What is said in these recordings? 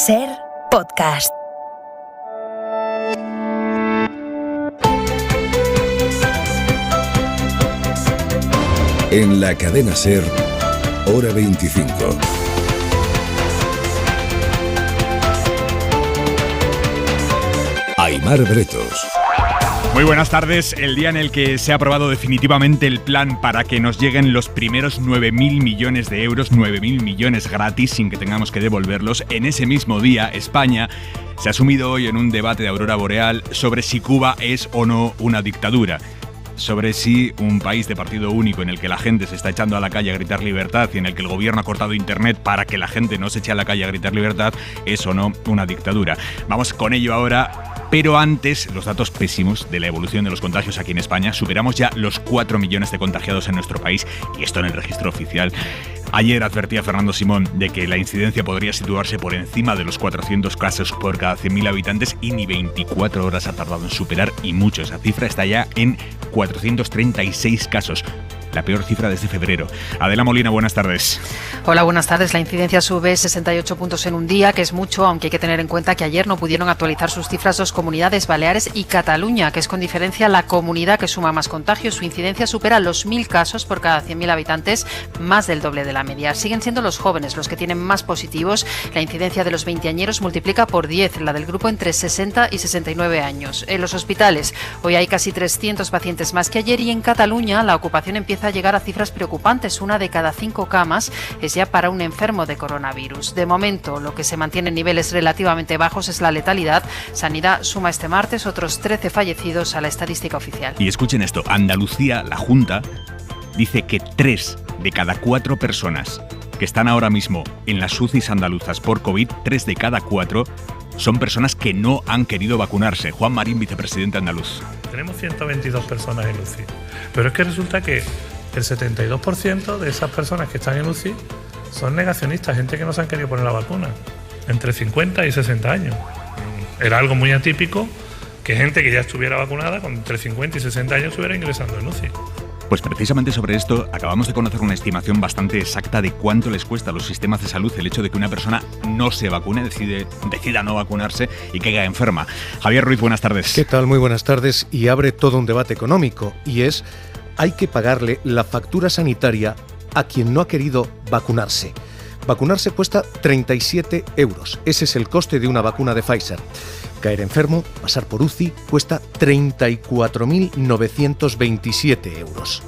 Ser Podcast. En la cadena SER, hora 25. Aimar Bretos. Muy buenas tardes. El día en el que se ha aprobado definitivamente el plan para que nos lleguen los primeros 9.000 millones de euros, 9.000 millones gratis sin que tengamos que devolverlos. En ese mismo día, España se ha sumido hoy en un debate de aurora boreal sobre si Cuba es o no una dictadura. Sobre si un país de partido único en el que la gente se está echando a la calle a gritar libertad y en el que el gobierno ha cortado internet para que la gente no se eche a la calle a gritar libertad es o no una dictadura. Vamos con ello ahora. Pero antes, los datos pésimos de la evolución de los contagios aquí en España. Superamos ya los 4 millones de contagiados en nuestro país, y esto en el registro oficial. Ayer advertía Fernando Simón de que la incidencia podría situarse por encima de los 400 casos por cada 100.000 habitantes, y ni 24 horas ha tardado en superar, y mucho. Esa cifra está ya en 436 casos. La peor cifra desde febrero. Adela Molina, buenas tardes. Hola, buenas tardes. La incidencia sube 68 puntos en un día, que es mucho, aunque hay que tener en cuenta que ayer no pudieron actualizar sus cifras dos comunidades, Baleares y Cataluña, que es con diferencia la comunidad que suma más contagios. Su incidencia supera los 1.000 casos por cada 100.000 habitantes, más del doble de la media. Siguen siendo los jóvenes los que tienen más positivos. La incidencia de los veinteañeros multiplica por 10 la del grupo entre 60 y 69 años. En los hospitales, hoy hay casi 300 pacientes más que ayer, y en Cataluña la ocupación empieza a llegar a cifras preocupantes. 1 de cada 5 camas es ya para un enfermo de coronavirus. De momento, lo que se mantiene en niveles relativamente bajos es la letalidad. Sanidad suma este martes otros 13 fallecidos a la estadística oficial. Y escuchen esto, Andalucía, la Junta, dice que 3 de cada 4 personas que están ahora mismo en las UCIs andaluzas por COVID, 3 de cada 4 son personas que no han querido vacunarse. Juan Marín, vicepresidente andaluz. Tenemos 122 personas en UCI, pero es que resulta que el 72% de esas personas que están en UCI son negacionistas, gente que no se han querido poner la vacuna, entre 50 y 60 años. Era algo muy atípico que gente que ya estuviera vacunada con entre 50 y 60 años estuviera ingresando en UCI. Pues precisamente sobre esto acabamos de conocer una estimación bastante exacta de cuánto les cuesta a los sistemas de salud el hecho de que una persona no se vacune, decida no vacunarse y caiga enferma. Javier Ruiz, buenas tardes. ¿Qué tal? Muy buenas tardes. Y abre todo un debate económico, y es: hay que pagarle la factura sanitaria a quien no ha querido vacunarse. Vacunarse cuesta 37 euros. Ese es el coste de una vacuna de Pfizer. Caer enfermo, pasar por UCI, cuesta 34.927 euros.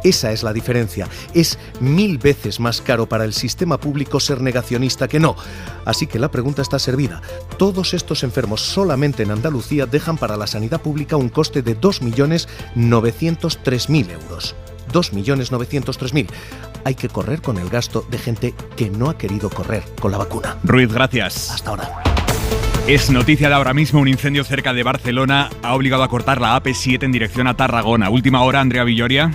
Esa es la diferencia. Es 1.000 veces más caro para el sistema público ser negacionista que no. Así que la pregunta está servida. Todos estos enfermos solamente en Andalucía dejan para la sanidad pública un coste de 2.903.000 euros. 2.903.000. Hay que correr con el gasto de gente que no ha querido correr con la vacuna. Ruiz, gracias. Hasta ahora. Es noticia de ahora mismo: un incendio cerca de Barcelona ha obligado a cortar la AP7 en dirección a Tarragona. Última hora, Andrea Villoria.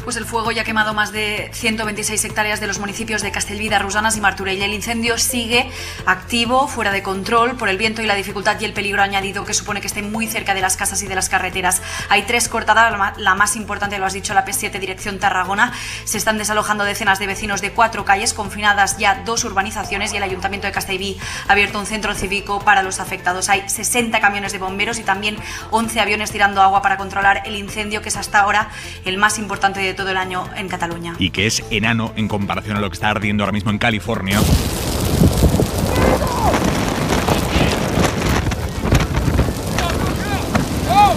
Pues el fuego ya ha quemado más de 126 hectáreas de los municipios de Castellví, Rosanas y Martorell. El incendio sigue activo, fuera de control, por el viento y la dificultad y el peligro añadido que supone que esté muy cerca de las casas y de las carreteras. Hay 3 cortadas, la más importante, lo has dicho, la P7 dirección Tarragona. Se están desalojando decenas de vecinos de 4 calles, confinadas ya 2 urbanizaciones, y el Ayuntamiento de Castellví ha abierto un centro cívico para los afectados. Hay 60 camiones de bomberos y también 11 aviones tirando agua para controlar el incendio, que es hasta ahora el más importante de todo el año en Cataluña. Y que es enano en comparación a lo que está ardiendo ahora mismo en California.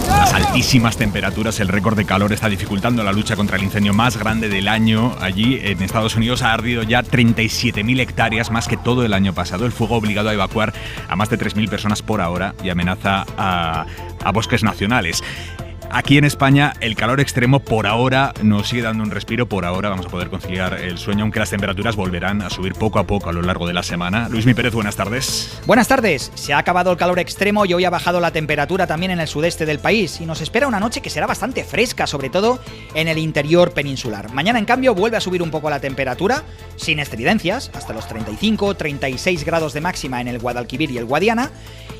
Las altísimas temperaturas, el récord de calor está dificultando la lucha contra el incendio más grande del año. Allí en Estados Unidos ha ardido ya 37.000 hectáreas, más que todo el año pasado. El fuego ha obligado a evacuar a más de 3.000 personas por ahora y amenaza a bosques nacionales. Aquí en España el calor extremo por ahora nos sigue dando un respiro. Por ahora vamos a poder conciliar el sueño, aunque las temperaturas volverán a subir poco a poco a lo largo de la semana. Luismi Pérez, buenas tardes. Buenas tardes. Se ha acabado el calor extremo y hoy ha bajado la temperatura también en el sudeste del país, y nos espera una noche que será bastante fresca, sobre todo en el interior peninsular. Mañana, en cambio, vuelve a subir un poco la temperatura, sin estridencias, hasta los 35-36 grados de máxima en el Guadalquivir y el Guadiana,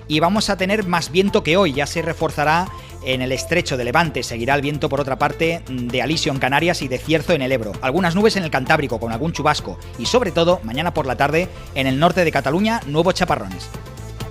y vamos a tener más viento que hoy. Ya se reforzará En el estrecho de Levante seguirá el viento, por otra parte, de Alisio en Canarias y de Cierzo en el Ebro. Algunas nubes en el Cantábrico con algún chubasco. Y sobre todo, mañana por la tarde, en el norte de Cataluña, nuevos chaparrones.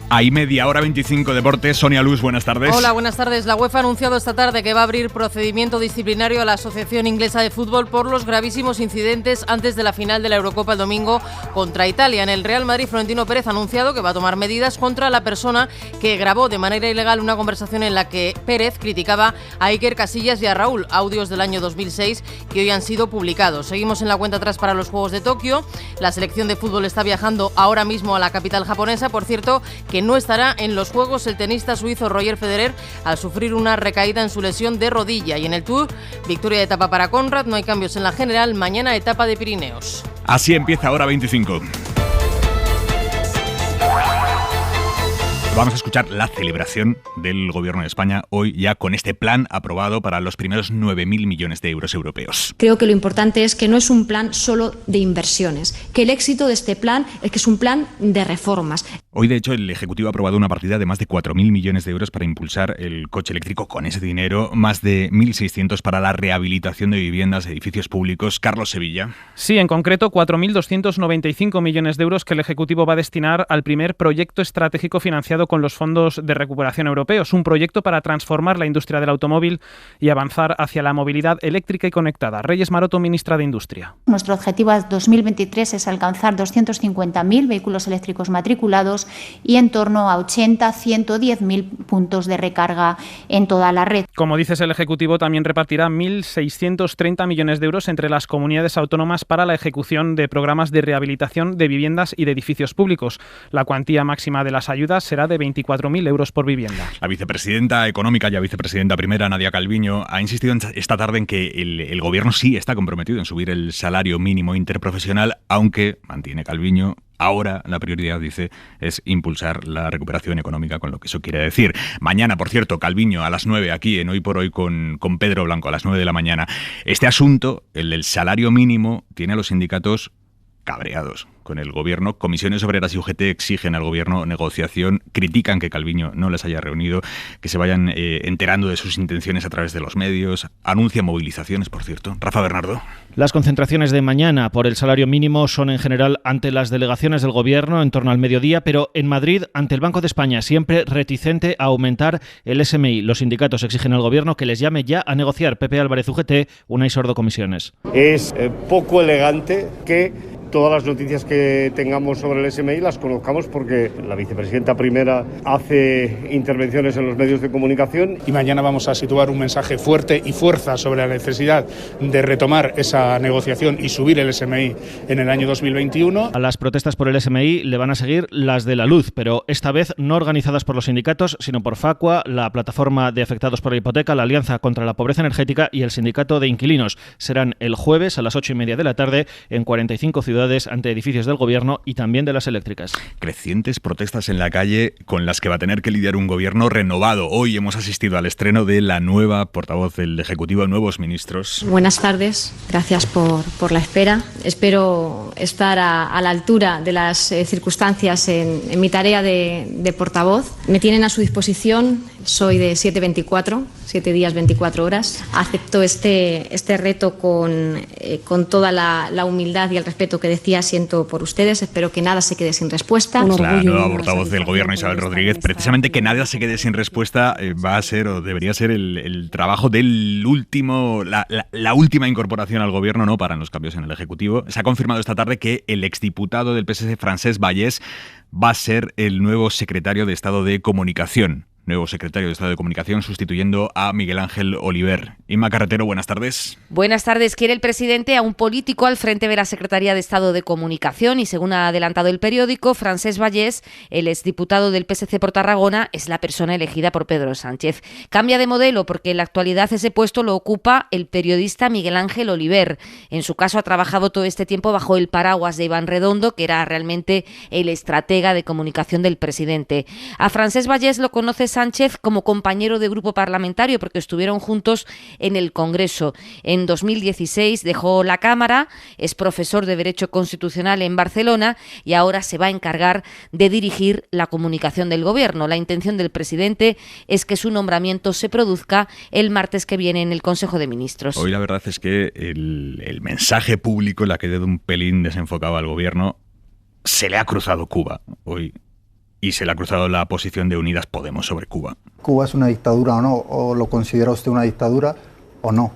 Ahí media hora 25 deportes. Sonia Luz, buenas tardes. Hola, buenas tardes. La UEFA ha anunciado esta tarde que va a abrir procedimiento disciplinario a la Asociación Inglesa de Fútbol por los gravísimos incidentes antes de la final de la Eurocopa el domingo contra Italia. En el Real Madrid, Florentino Pérez ha anunciado que va a tomar medidas contra la persona que grabó de manera ilegal una conversación en la que Pérez criticaba a Iker Casillas y a Raúl, audios del año 2006 que hoy han sido publicados. Seguimos en la cuenta atrás para los Juegos de Tokio. La selección de fútbol está viajando ahora mismo a la capital japonesa. Por cierto, que no estará en los Juegos el tenista suizo Roger Federer al sufrir una recaída en su lesión de rodilla. Y en el Tour, victoria de etapa para Conrad, no hay cambios en la general, mañana etapa de Pirineos. Así empieza Hora 25. Vamos a escuchar la celebración del Gobierno de España hoy ya con este plan aprobado para los primeros 9.000 millones de euros europeos. Creo que lo importante es que no es un plan solo de inversiones, que el éxito de este plan es que es un plan de reformas. Hoy, de hecho, el Ejecutivo ha aprobado una partida de más de 4.000 millones de euros para impulsar el coche eléctrico. Con ese dinero, más de 1.600 para la rehabilitación de viviendas, edificios públicos. Carlos Sevilla. Sí, en concreto 4.295 millones de euros que el Ejecutivo va a destinar al primer proyecto estratégico financiado con los fondos de recuperación europeos. Un proyecto para transformar la industria del automóvil y avanzar hacia la movilidad eléctrica y conectada. Reyes Maroto, ministra de Industria. Nuestro objetivo a 2023 es alcanzar 250.000 vehículos eléctricos matriculados y en torno a 110.000 puntos de recarga en toda la red. Como dices, el Ejecutivo también repartirá 1.630 millones de euros entre las comunidades autónomas para la ejecución de programas de rehabilitación de viviendas y de edificios públicos. La cuantía máxima de las ayudas será de 24.000 euros por vivienda. La vicepresidenta económica y vicepresidenta primera, Nadia Calviño, ha insistido esta tarde en que el Gobierno sí está comprometido en subir el salario mínimo interprofesional, aunque, mantiene Calviño, ahora la prioridad, dice, es impulsar la recuperación económica, con lo que eso quiere decir. Mañana, por cierto, Calviño a las 9 aquí en Hoy por Hoy con Pedro Blanco a las 9 de la mañana. Este asunto, el del salario mínimo, tiene a los sindicatos cabreados con el Gobierno. Comisiones Obreras y UGT exigen al Gobierno negociación, critican que Calviño no les haya reunido, que se vayan enterando de sus intenciones a través de los medios, anuncian movilizaciones, por cierto. Rafa Bernardo. Las concentraciones de mañana por el salario mínimo son en general ante las delegaciones del Gobierno en torno al mediodía, pero en Madrid ante el Banco de España, siempre reticente a aumentar el SMI. Los sindicatos exigen al Gobierno que les llame ya a negociar. Pepe Álvarez, UGT, Unai Sordo, Comisiones. Es poco elegante que todas las noticias que tengamos sobre el SMI las conozcamos porque la vicepresidenta primera hace intervenciones en los medios de comunicación. Y mañana vamos a situar un mensaje fuerte y fuerza sobre la necesidad de retomar esa negociación y subir el SMI en el año 2021. A las protestas por el SMI le van a seguir las de la luz, pero esta vez no organizadas por los sindicatos, sino por Facua, la Plataforma de Afectados por la Hipoteca, la Alianza contra la Pobreza Energética y el Sindicato de Inquilinos. Serán el jueves a las 8:30 de la tarde en 45 ciudades ante edificios del Gobierno y también de las eléctricas. Crecientes protestas en la calle con las que va a tener que lidiar un Gobierno renovado. Hoy hemos asistido al estreno de la nueva portavoz del Ejecutivo, nuevos ministros. Buenas tardes, gracias por la espera. Espero estar a la altura de las circunstancias en mi tarea de portavoz. Me tienen a su disposición, soy de 7 días 24 horas. Acepto este reto con toda la humildad y el respeto que decía siento por ustedes. Espero que nada se quede sin respuesta. La nueva portavoz del Gobierno, Isabel Rodríguez, precisamente que nada se quede sin respuesta va a ser o debería ser el trabajo del último, la última incorporación al Gobierno, no paran los cambios en el Ejecutivo. Se ha confirmado esta tarde que el exdiputado del PSC, Francesc Vallès, va a ser el nuevo secretario de Estado de Comunicación. Nuevo secretario de Estado de Comunicación, sustituyendo a Miguel Ángel Oliver. Inma Carretero, buenas tardes. Buenas tardes. Quiere el presidente a un político al frente de la Secretaría de Estado de Comunicación y, según ha adelantado el periódico, Francesc Vallès, el exdiputado del PSC por Tarragona, es la persona elegida por Pedro Sánchez. Cambia de modelo porque en la actualidad ese puesto lo ocupa el periodista Miguel Ángel Oliver. En su caso ha trabajado todo este tiempo bajo el paraguas de Iván Redondo, que era realmente el estratega de comunicación del presidente. A Francesc Vallès lo conoces Sánchez como compañero de grupo parlamentario porque estuvieron juntos en el Congreso. En 2016 dejó la Cámara, es profesor de Derecho Constitucional en Barcelona y ahora se va a encargar de dirigir la comunicación del Gobierno. La intención del presidente es que su nombramiento se produzca el martes que viene en el Consejo de Ministros. Hoy la verdad es que el mensaje público, la que de un pelín desenfocado al Gobierno, se le ha cruzado Cuba hoy y se le ha cruzado la posición de Unidas Podemos sobre Cuba. ¿Cuba es una dictadura o no? ¿O lo considera usted una dictadura o no?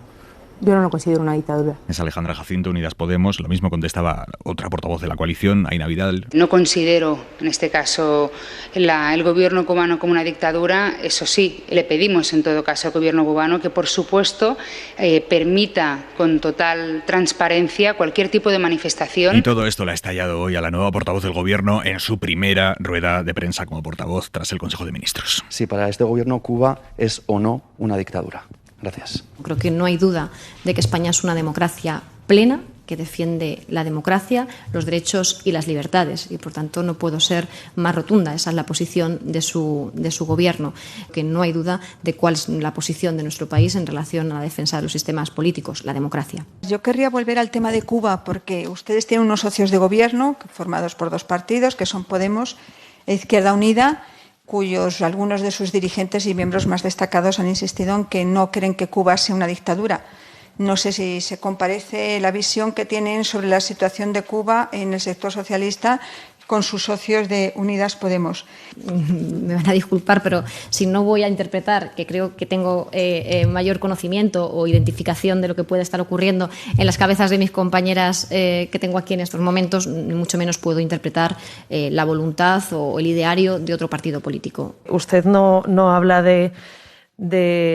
Yo no lo considero una dictadura. Es Alejandra Jacinto, Unidas Podemos. Lo mismo contestaba otra portavoz de la coalición, Aina Vidal. No considero, en este caso, el gobierno cubano como una dictadura. Eso sí, le pedimos en todo caso al gobierno cubano que, por supuesto, permita con total transparencia cualquier tipo de manifestación. Y todo esto le ha estallado hoy a la nueva portavoz del gobierno en su primera rueda de prensa como portavoz tras el Consejo de Ministros. Si para este gobierno Cuba es o no una dictadura. Gracias. Creo que no hay duda de que España es una democracia plena, que defiende la democracia, los derechos y las libertades, y por tanto no puedo ser más rotunda. Esa es la posición de su gobierno, que no hay duda de cuál es la posición de nuestro país en relación a la defensa de los sistemas políticos, la democracia. Yo querría volver al tema de Cuba, porque ustedes tienen unos socios de gobierno formados por dos partidos, que son Podemos e Izquierda Unida, cuyos algunos de sus dirigentes y miembros más destacados han insistido en que no creen que Cuba sea una dictadura. No sé si se comparece la visión que tienen sobre la situación de Cuba en el sector socialista con sus socios de Unidas Podemos. Me van a disculpar, pero si no voy a interpretar, que creo que tengo mayor conocimiento o identificación de lo que puede estar ocurriendo en las cabezas de mis compañeras que tengo aquí en estos momentos, mucho menos puedo interpretar la voluntad o el ideario de otro partido político. Usted no habla de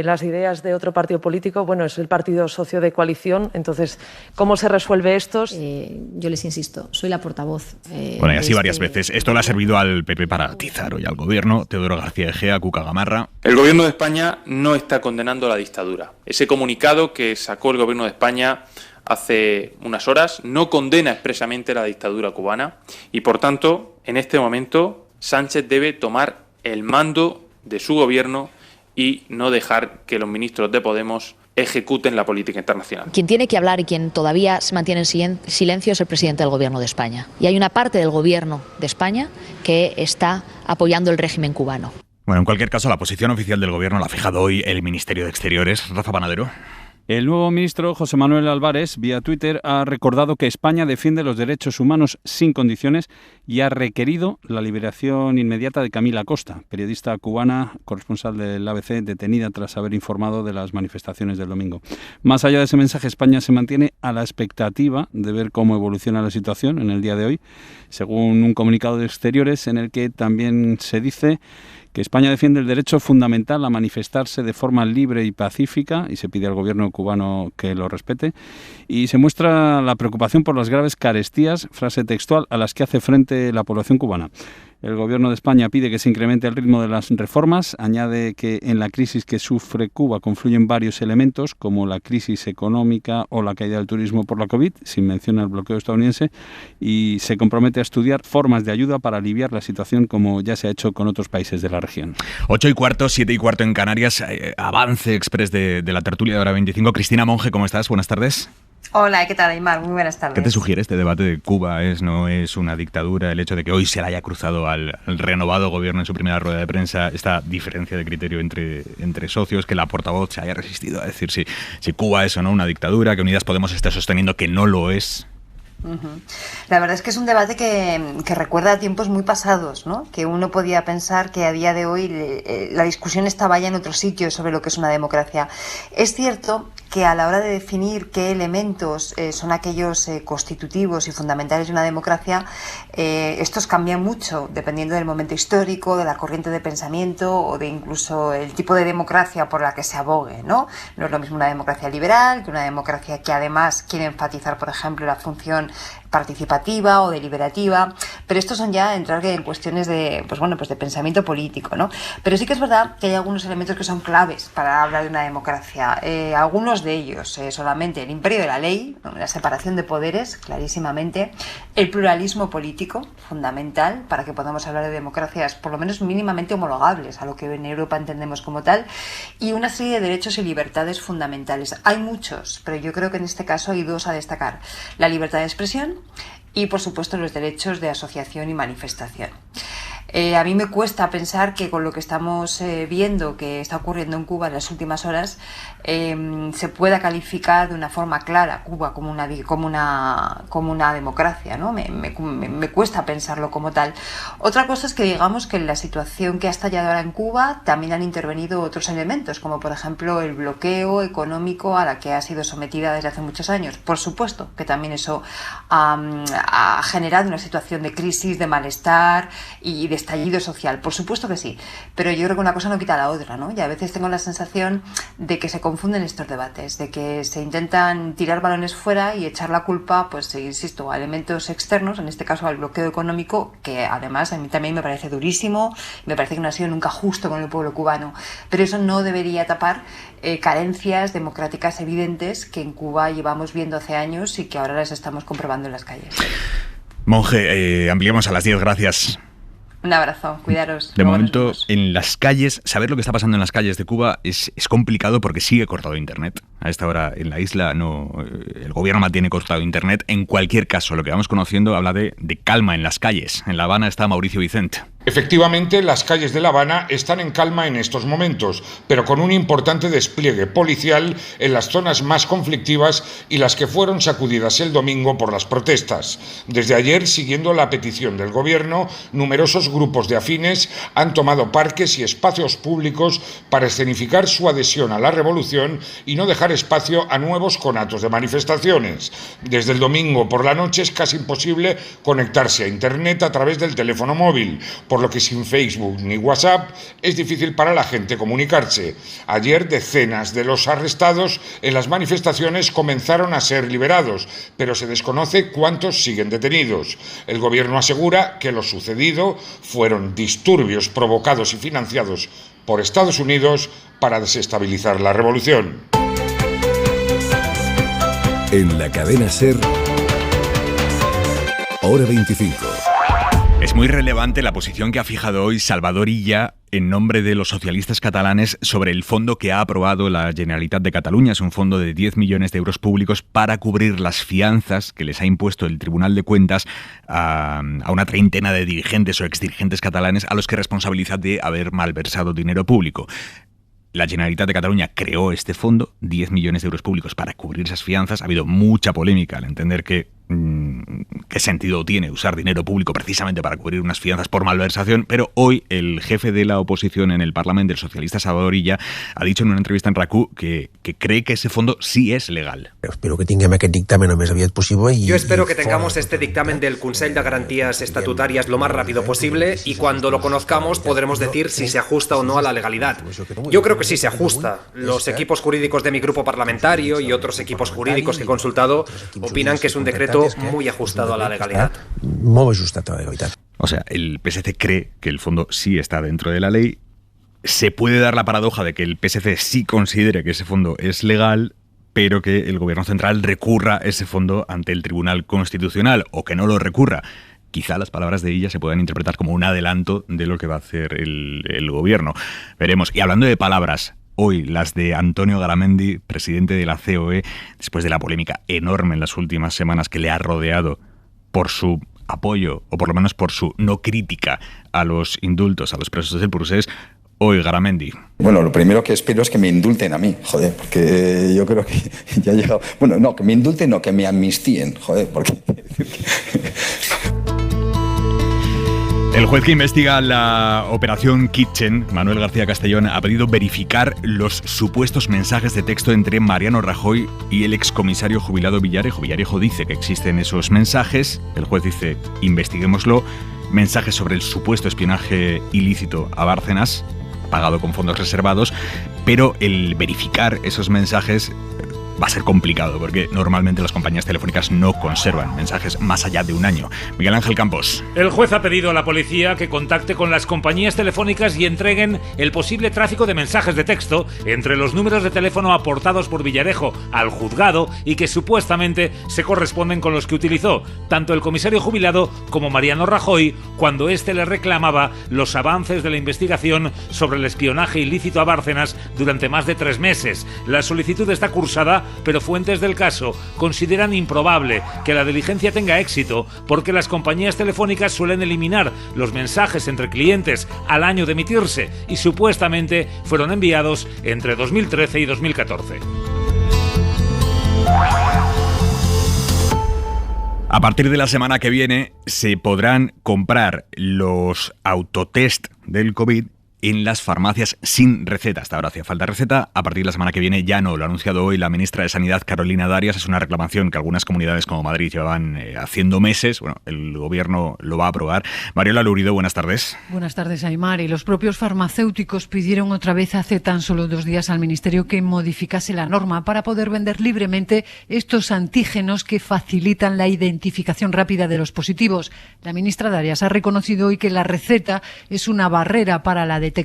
las ideas de otro partido político, bueno, es el partido socio de coalición, entonces, ¿cómo se resuelve esto? Yo les insisto, soy la portavoz. Bueno, y así varias veces. Esto le ha servido al PP para atizar hoy al gobierno. Teodoro García Egea, Cuca Gamarra. El gobierno de España no está condenando la dictadura. Ese comunicado que sacó el gobierno de España hace unas horas no condena expresamente la dictadura cubana y, por tanto, en este momento, Sánchez debe tomar el mando de su gobierno y no dejar que los ministros de Podemos ejecuten la política internacional. Quien tiene que hablar y quien todavía se mantiene en silencio es el presidente del Gobierno de España. Y hay una parte del Gobierno de España que está apoyando el régimen cubano. Bueno, en cualquier caso, la posición oficial del Gobierno la ha fijado hoy el Ministerio de Exteriores. Rafa Panadero. El nuevo ministro José Manuel Álvarez, vía Twitter, ha recordado que España defiende los derechos humanos sin condiciones y ha requerido la liberación inmediata de Camila Costa, periodista cubana, corresponsal del ABC, detenida tras haber informado de las manifestaciones del domingo. Más allá de ese mensaje, España se mantiene a la expectativa de ver cómo evoluciona la situación en el día de hoy, según un comunicado de Exteriores en el que también se dice que España defiende el derecho fundamental a manifestarse de forma libre y pacífica y se pide al gobierno cubano que lo respete, y se muestra la preocupación por las graves carestías, frase textual, a las que hace frente la población cubana. El gobierno de España pide que se incremente el ritmo de las reformas, añade que en la crisis que sufre Cuba confluyen varios elementos como la crisis económica o la caída del turismo por la COVID, sin mencionar el bloqueo estadounidense, y se compromete a estudiar formas de ayuda para aliviar la situación como ya se ha hecho con otros países de la región. 8:15, 7:15 en Canarias, avance express de la tertulia de Hora 25. Cristina Monge, ¿cómo estás? Buenas tardes. Hola, ¿qué tal, Aymar? Muy buenas tardes. ¿Qué te sugiere este debate de Cuba no es una dictadura? El hecho de que hoy se le haya cruzado al renovado gobierno en su primera rueda de prensa, esta diferencia de criterio entre socios, que la portavoz se haya resistido a decir si Cuba es o no una dictadura, que Unidas Podemos esté sosteniendo que no lo es. La verdad es que es un debate que recuerda a tiempos muy pasados, ¿no? Que uno podía pensar que a día de hoy la discusión estaba ya en otro sitio sobre lo que es una democracia. Es cierto que a la hora de definir qué elementos son aquellos constitutivos y fundamentales de una democracia, estos cambian mucho dependiendo del momento histórico, de la corriente de pensamiento o de incluso el tipo de democracia por la que se abogue, ¿no? No es lo mismo una democracia liberal que una democracia que además quiere enfatizar, por ejemplo, la función participativa o deliberativa. Pero estos son ya entrar en cuestiones de, de pensamiento político, ¿no? Pero sí que es verdad que hay algunos elementos que son claves para hablar de una democracia. Algunos de ellos, solamente el imperio de la ley, la separación de poderes, clarísimamente, el pluralismo político, fundamental, para que podamos hablar de democracias por lo menos mínimamente homologables a lo que en Europa entendemos como tal, y una serie de derechos y libertades fundamentales. Hay muchos, pero yo creo que en este caso hay dos a destacar: la libertad de expresión y, por supuesto, los derechos de asociación y manifestación. A mí me cuesta pensar que con lo que estamos viendo que está ocurriendo en Cuba en las últimas horas se pueda calificar de una forma clara Cuba como una democracia, ¿no? Me cuesta pensarlo como tal. Otra cosa es que digamos que en la situación que ha estallado ahora en Cuba también han intervenido otros elementos, como por ejemplo el bloqueo económico a la que ha sido sometida desde hace muchos años. Por supuesto que también eso ha generado una situación de crisis, de malestar y de estallido social, por supuesto que sí, pero yo creo que una cosa no quita la otra, ¿no? Y a veces tengo la sensación de que se confunden estos debates, de que se intentan tirar balones fuera y echar la culpa, pues insisto, a elementos externos, en este caso al bloqueo económico, que además a mí también me parece durísimo, me parece que no ha sido nunca justo con el pueblo cubano, pero eso no debería tapar carencias democráticas evidentes que en Cuba llevamos viendo hace años y que ahora las estamos comprobando en las calles. Monje, ampliamos a las 10, gracias. Un abrazo, cuidaros. De momento, en las calles, saber lo que está pasando en las calles de Cuba es complicado porque sigue cortado Internet. A esta hora en la isla el gobierno mantiene cortado Internet. En cualquier caso, lo que vamos conociendo habla de calma en las calles. En La Habana está Mauricio Vicente. Efectivamente, las calles de La Habana están en calma en estos momentos, pero con un importante despliegue policial en las zonas más conflictivas y las que fueron sacudidas el domingo por las protestas. Desde ayer, siguiendo la petición del gobierno, numerosos grupos de afines han tomado parques y espacios públicos para escenificar su adhesión a la revolución y no dejar espacio a nuevos conatos de manifestaciones. Desde el domingo por la noche es casi imposible conectarse a Internet a través del teléfono móvil, por lo que sin Facebook ni WhatsApp es difícil para la gente comunicarse. Ayer decenas de los arrestados en las manifestaciones comenzaron a ser liberados, pero se desconoce cuántos siguen detenidos. El gobierno asegura que lo sucedido fueron disturbios provocados y financiados por Estados Unidos para desestabilizar la revolución. En la cadena SER, Hora 25. Es muy relevante la posición que ha fijado hoy Salvador Illa en nombre de los socialistas catalanes sobre el fondo que ha aprobado la Generalitat de Cataluña. Es un fondo de 10 millones de euros públicos para cubrir las fianzas que les ha impuesto el Tribunal de Cuentas a una treintena de dirigentes o exdirigentes catalanes a los que responsabiliza de haber malversado dinero público. La Generalitat de Cataluña creó este fondo, 10 millones de euros públicos para cubrir esas fianzas. Ha habido mucha polémica al entender qué sentido tiene usar dinero público precisamente para cubrir unas fianzas por malversación, pero hoy el jefe de la oposición en el Parlamento, el socialista Salvador Illa, ha dicho en una entrevista en RAC1 que cree que ese fondo sí es legal. Espero que tinguem aquest dictamen el més aviat possible. Yo espero que tengamos este dictamen del Consell de Garantías Estatutarias lo más rápido posible y cuando lo conozcamos podremos decir si se ajusta o no a la legalidad. Yo creo que sí se ajusta. Los equipos jurídicos de mi grupo parlamentario y otros equipos jurídicos que he consultado opinan que es un decreto muy ajustado a la legalidad. Molt ajustat a la legalitat. O sea, el PSC cree que el fondo sí está dentro de la ley. Se puede dar la paradoja de que el PSC sí considere que ese fondo es legal, pero que el gobierno central recurra ese fondo ante el Tribunal Constitucional o que no lo recurra. Quizá las palabras de ella se puedan interpretar como un adelanto de lo que va a hacer el gobierno. Veremos. Y hablando de palabras, hoy las de Antonio Garamendi, presidente de la COE, después de la polémica enorme en las últimas semanas que le ha rodeado por su apoyo, o por lo menos por su no crítica a los indultos a los presos del Procés, hoy Garamendi. Bueno, lo primero que espero es que me indulten a mí, joder, porque yo creo que ya ha llegado... Bueno, no, que me indulten, no, que me amnistíen, joder, porque... El juez que investiga la operación Kitchen, Manuel García Castellón, ha pedido verificar los supuestos mensajes de texto entre Mariano Rajoy y el excomisario jubilado Villarejo. Villarejo dice que existen esos mensajes. El juez dice, investiguémoslo. Mensajes sobre el supuesto espionaje ilícito a Bárcenas, pagado con fondos reservados, pero el verificar esos mensajes va a ser complicado porque normalmente las compañías telefónicas no conservan mensajes más allá de un año. Miguel Ángel Campos. El juez ha pedido a la policía que contacte con las compañías telefónicas y entreguen el posible tráfico de mensajes de texto entre los números de teléfono aportados por Villarejo al juzgado y que supuestamente se corresponden con los que utilizó tanto el comisario jubilado como Mariano Rajoy cuando éste le reclamaba los avances de la investigación sobre el espionaje ilícito a Bárcenas durante más de 3 meses. La solicitud está cursada, pero fuentes del caso consideran improbable que la diligencia tenga éxito porque las compañías telefónicas suelen eliminar los mensajes entre clientes al año de emitirse y supuestamente fueron enviados entre 2013 y 2014. A partir de la semana que viene se podrán comprar los autotest del COVID en las farmacias sin receta. Hasta ahora hacía falta receta, a partir de la semana que viene ya no. Lo ha anunciado hoy la ministra de Sanidad, Carolina Darias. Es una reclamación que algunas comunidades como Madrid llevaban haciendo meses. Bueno, el gobierno lo va a aprobar. Mariola Lourido, buenas tardes. Buenas tardes, Aymar. Y los propios farmacéuticos pidieron otra vez hace tan solo 2 días al Ministerio que modificase la norma para poder vender libremente estos antígenos que facilitan la identificación rápida de los positivos. La ministra Darias ha reconocido hoy que la receta es una barrera para la detección.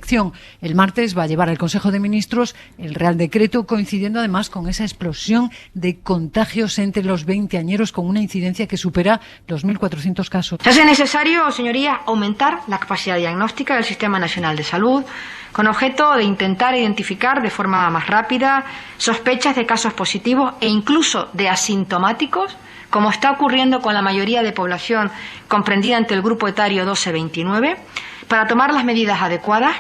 El martes va a llevar al Consejo de Ministros el Real Decreto, coincidiendo además con esa explosión de contagios entre los veinteañeros con una incidencia que supera los 1.400 casos. Se hace necesario, señorías, aumentar la capacidad diagnóstica del Sistema Nacional de Salud con objeto de intentar identificar de forma más rápida sospechas de casos positivos e incluso de asintomáticos, como está ocurriendo con la mayoría de población comprendida entre el grupo etario 12-29, para tomar las medidas adecuadas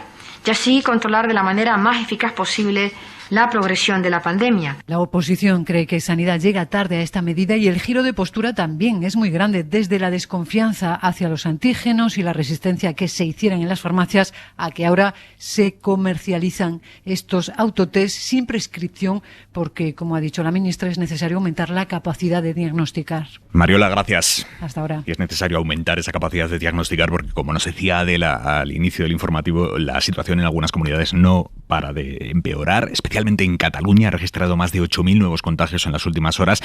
y así controlar de la manera más eficaz posible la progresión de la pandemia. La oposición cree que Sanidad llega tarde a esta medida y el giro de postura también es muy grande, desde la desconfianza hacia los antígenos y la resistencia que se hicieran en las farmacias a que ahora se comercializan estos autotest sin prescripción porque, como ha dicho la ministra, es necesario aumentar la capacidad de diagnosticar. Mariola, gracias. Hasta ahora. Y es necesario aumentar esa capacidad de diagnosticar porque, como nos decía Adela al inicio del informativo, la situación en algunas comunidades no para de empeorar, especialmente en Cataluña. Ha registrado más de 8.000 nuevos contagios en las últimas horas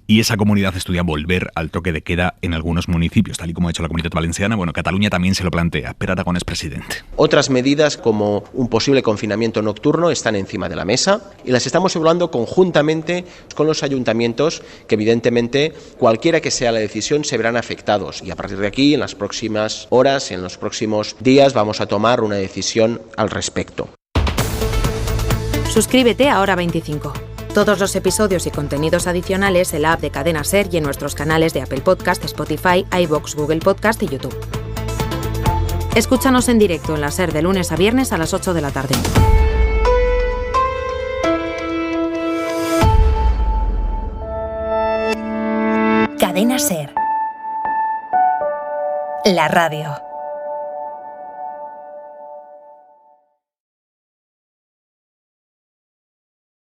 y esa comunidad estudia volver al toque de queda en algunos municipios, tal y como ha hecho la Comunidad Valenciana. Bueno, Cataluña también se lo plantea. Pere Aragonés, presidente. Otras medidas como un posible confinamiento nocturno están encima de la mesa y las estamos evaluando conjuntamente con los ayuntamientos que evidentemente cualquiera que sea la decisión se verán afectados y a partir de aquí en las próximas horas, en los próximos días vamos a tomar una decisión al respecto. Suscríbete a Hora 25. Todos los episodios y contenidos adicionales en la app de Cadena SER y en nuestros canales de Apple Podcast, Spotify, iVoox, Google Podcast y YouTube. Escúchanos en directo en la SER de lunes a viernes a las 8 de la tarde. Cadena SER. La radio.